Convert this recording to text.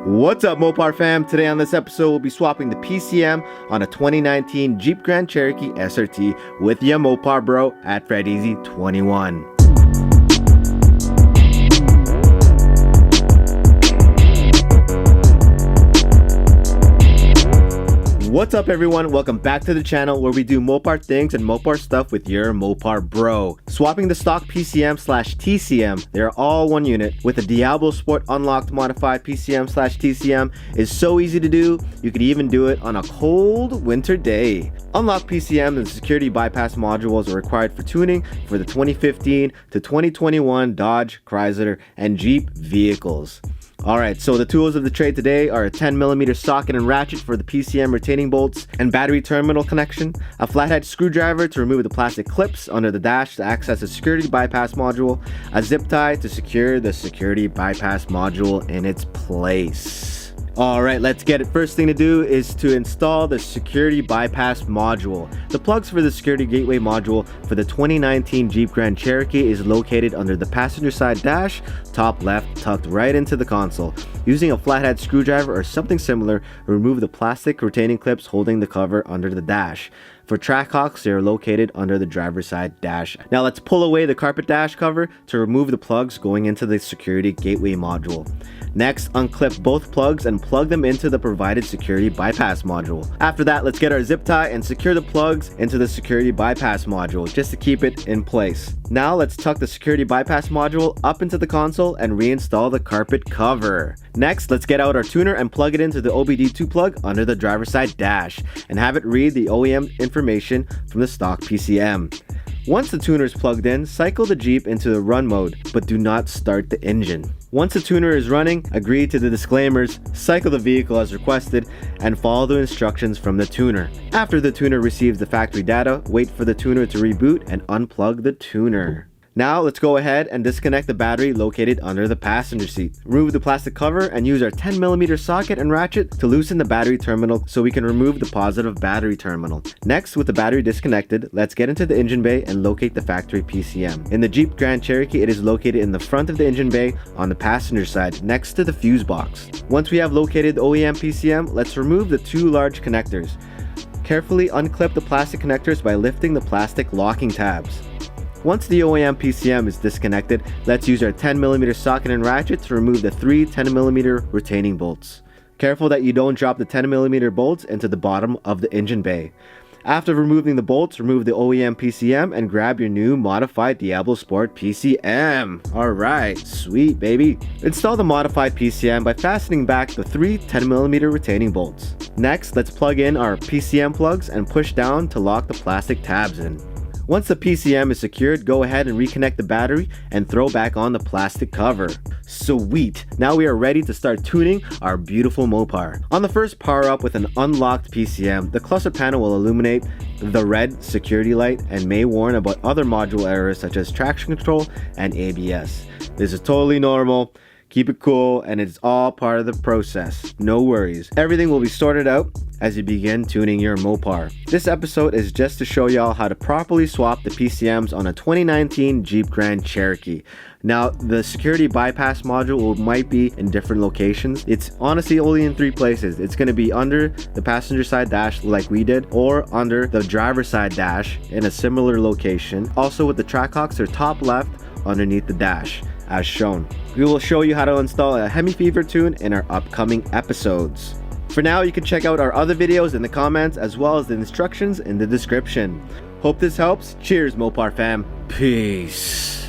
What's up, Mopar fam? Today on this episode, we'll be swapping the PCM on a 2019 Jeep Grand Cherokee SRT with YA Mopar bro at FredEasy21. What's up everyone, welcome back to the channel where we do Mopar things and Mopar stuff with your Mopar bro. Swapping the stock PCM/TCM, they're all one unit, with the Diablo Sport Unlocked Modified PCM/TCM is so easy to do, you could even do it on a cold winter day. Unlocked PCM and security bypass modules are required for tuning for the 2015 to 2021 Dodge, Chrysler, and Jeep vehicles. Alright, so the tools of the trade today are a 10mm socket and ratchet for the PCM retaining bolts and battery terminal connection, a flathead screwdriver to remove the plastic clips under the dash to access the security bypass module, a zip tie to secure the security bypass module in its place. Alright, let's get it. First thing to do is to install the security bypass module. The plugs for the security gateway module for the 2019 Jeep Grand Cherokee is located under the passenger side dash, top left, tucked right into the console. Using a flathead screwdriver or something similar, remove the plastic retaining clips holding the cover under the dash. For track hawks, they are located under the driver's side dash. Now let's pull away the carpet dash cover to remove the plugs going into the security gateway module. Next, unclip both plugs and plug them into the provided security bypass module. After that, let's get our zip tie and secure the plugs into the security bypass module just to keep it in place. Now let's tuck the security bypass module up into the console and reinstall the carpet cover. Next, let's get out our tuner and plug it into the OBD2 plug under the driver's side dash and have it read the OEM information from the stock PCM. Once the tuner is plugged in, cycle the Jeep into the run mode, but do not start the engine. Once the tuner is running, agree to the disclaimers, cycle the vehicle as requested, and follow the instructions from the tuner. After the tuner receives the factory data, wait for the tuner to reboot and unplug the tuner. Now let's go ahead and disconnect the battery located under the passenger seat. Remove the plastic cover and use our 10mm socket and ratchet to loosen the battery terminal so we can remove the positive battery terminal. Next, with the battery disconnected, let's get into the engine bay and locate the factory PCM. In the Jeep Grand Cherokee, it is located in the front of the engine bay on the passenger side next to the fuse box. Once we have located the OEM PCM, let's remove the two large connectors. Carefully unclip the plastic connectors by lifting the plastic locking tabs. Once the OEM PCM is disconnected, let's use our 10mm socket and ratchet to remove the three 10mm retaining bolts. Careful that you don't drop the 10mm bolts into the bottom of the engine bay. After removing the bolts, remove the OEM PCM and grab your new modified Diablo Sport PCM. Alright, sweet baby. Install the modified PCM by fastening back the three 10mm retaining bolts. Next, let's plug in our PCM plugs and push down to lock the plastic tabs in. Once the PCM is secured, go ahead and reconnect the battery and throw back on the plastic cover. Sweet! Now we are ready to start tuning our beautiful Mopar. On the first power up with an unlocked PCM, the cluster panel will illuminate the red security light and may warn about other module errors such as traction control and ABS. This is totally normal. Keep it cool, and it's all part of the process. No worries. Everything will be sorted out as you begin tuning your Mopar. This episode is just to show y'all how to properly swap the PCMs on a 2019 Jeep Grand Cherokee. Now, the security bypass module might be in different locations. It's honestly only in three places. It's going to be under the passenger side dash like we did, or under the driver's side dash in a similar location. Also with the track hawks, they're top left underneath the dash, as shown. We will show you how to install a Hemi Fever tune in our upcoming episodes. For now, you can check out our other videos in the comments as well as the instructions in the description. Hope this helps. Cheers, Mopar fam. Peace.